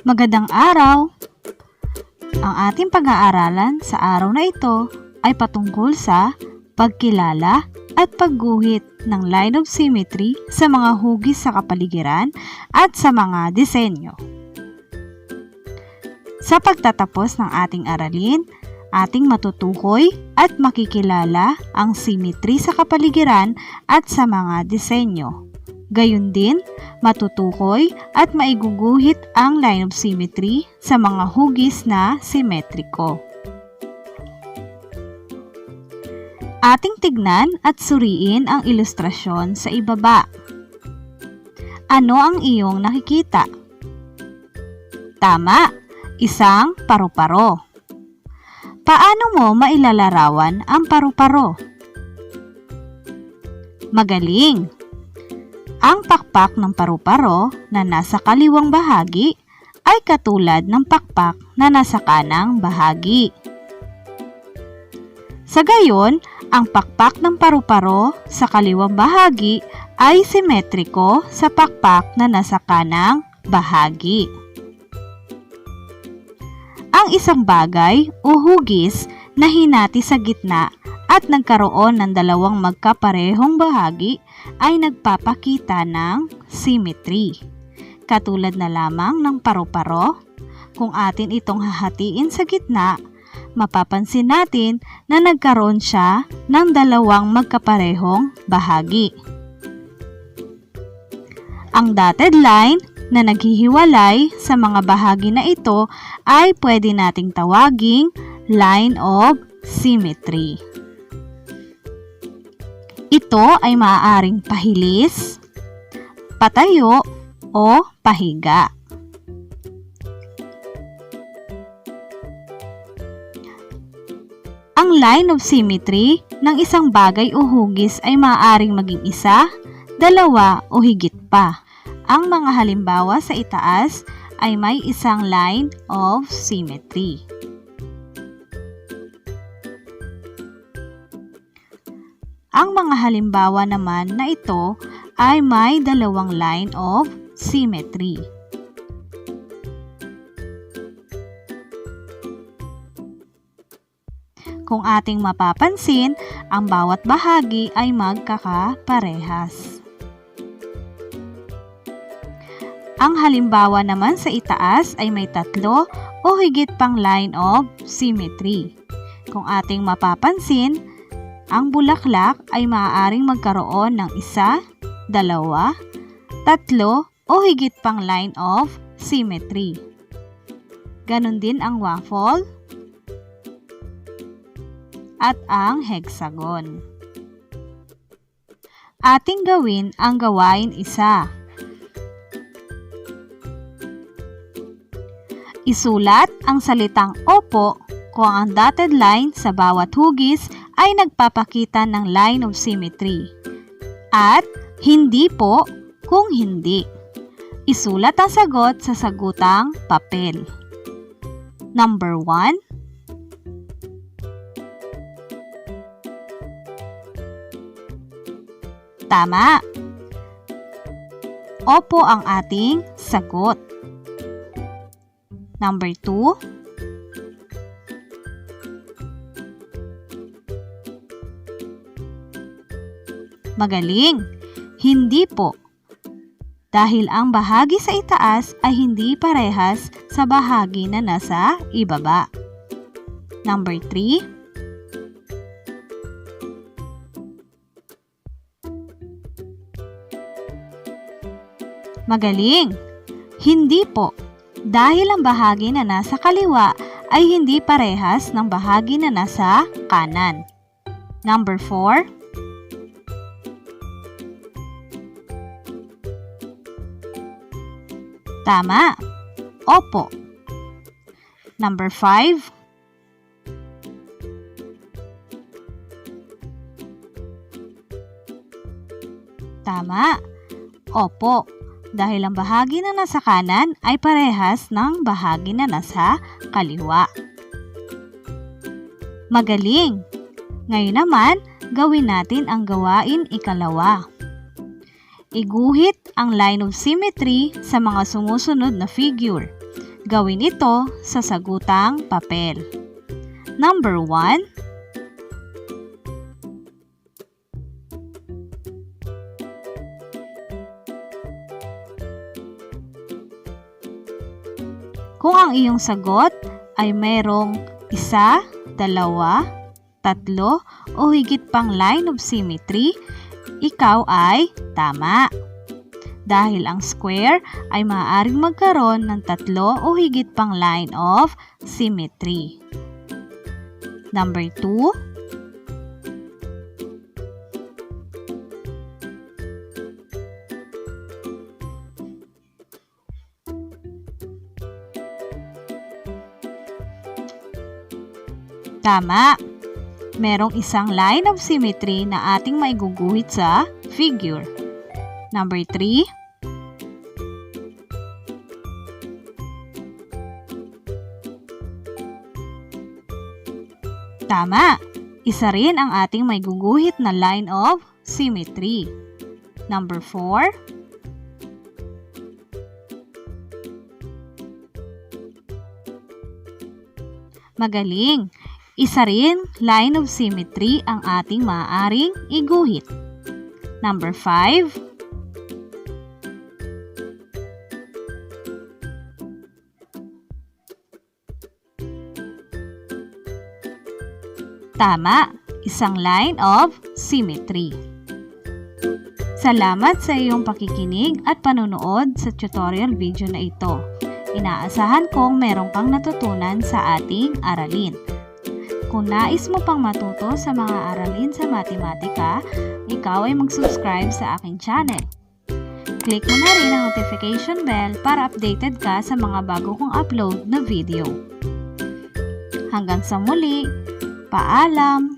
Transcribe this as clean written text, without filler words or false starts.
Magandang araw! Ang ating pag-aaralan sa araw na ito ay patungkol sa pagkilala at pagguhit ng line of symmetry sa mga hugis sa kapaligiran at sa mga disenyo. Sa pagtatapos ng ating aralin, ating matutukoy at makikilala ang symmetry sa kapaligiran at sa mga disenyo. Gayun din, matutukoy at maiguguhit ang line of symmetry sa mga hugis na simetriko. Ating tignan at suriin ang ilustrasyon sa ibaba. Ano ang iyong nakikita? Tama, isang paru-paro. Paano mo mailalarawan ang paru-paro? Magaling! Ang pakpak ng paru-paro na nasa kaliwang bahagi ay katulad ng pakpak na nasa kanang bahagi. Sa gayon, ang pakpak ng paru-paro sa kaliwang bahagi ay simetriko sa pakpak na nasa kanang bahagi. Ang isang bagay o hugis na hinati sa gitna at nagkaroon ng dalawang magkaparehong bahagi ay nagpapakita ng symmetry. Katulad na lamang ng paru-paro, kung atin itong hahatiin sa gitna, mapapansin natin na nagkaroon siya ng dalawang magkaparehong bahagi. Ang dotted line na naghihiwalay sa mga bahagi na ito ay pwede nating tawaging line of symmetry. Ito ay maaaring pahilis, patayo, o pahiga. Ang line of symmetry ng isang bagay o hugis ay maaaring maging isa, dalawa, o higit pa. Ang mga halimbawa sa itaas ay may isang line of symmetry. Ang mga halimbawa naman na ito ay may dalawang line of symmetry. Kung ating mapapansin, ang bawat bahagi ay magkakaparehas. Ang halimbawa naman sa itaas ay may tatlo o higit pang line of symmetry. Kung ating mapapansin, ang bulaklak ay maaaring magkaroon ng isa, dalawa, tatlo o higit pang line of symmetry. Ganon din ang waffle at ang hexagon. Ating gawin ang gawain isa. Isulat ang salitang opo kung ang dotted line sa bawat hugis ay nagpapakita ng line of symmetry. At hindi po kung hindi. Isulat ang sagot sa sagutang papel. Number 1. Tama. Opo ang ating sagot. Number 2. Magaling! Hindi po. Dahil ang bahagi sa itaas ay hindi parehas sa bahagi na nasa ibaba. Number 3. Magaling! Hindi po. Dahil ang bahagi na nasa kaliwa ay hindi parehas ng bahagi na nasa kanan. Number 4. Tama. Opo. Number 5. Tama. Opo. Dahil ang bahagi na nasa kanan ay parehas ng bahagi na nasa kaliwa. Magaling! Ngayon naman, gawin natin ang gawain ikalawa. Iguhit ang line of symmetry sa mga sumusunod na figure. Gawin ito sa sagutang papel. Number 1. Kung ang iyong sagot ay mayroong 1, 2, 3 o higit pang line of symmetry, ikaw ay tama. Dahil ang square ay maaaring magkaroon ng 3 o higit pang line of symmetry. Number 2. Tama. Merong isang line of symmetry na ating maiguguhit sa figure. Number 3. Tama. Isa rin ang ating maiguguhit na line of symmetry. Number 4. Magaling. Isa rin line of symmetry ang ating maaaring iguhit. Number 5. Tama, isang line of symmetry. Salamat sa iyong pakikinig at panonood sa tutorial video na ito. Inaasahan kong meron kang natutunan sa ating aralin. Kung nais mo pang matuto sa mga aralin sa matematika, ikaw ay mag-subscribe sa aking channel. Click mo na rin ang notification bell para updated ka sa mga bago kong upload na video. Hanggang sa muli, paalam!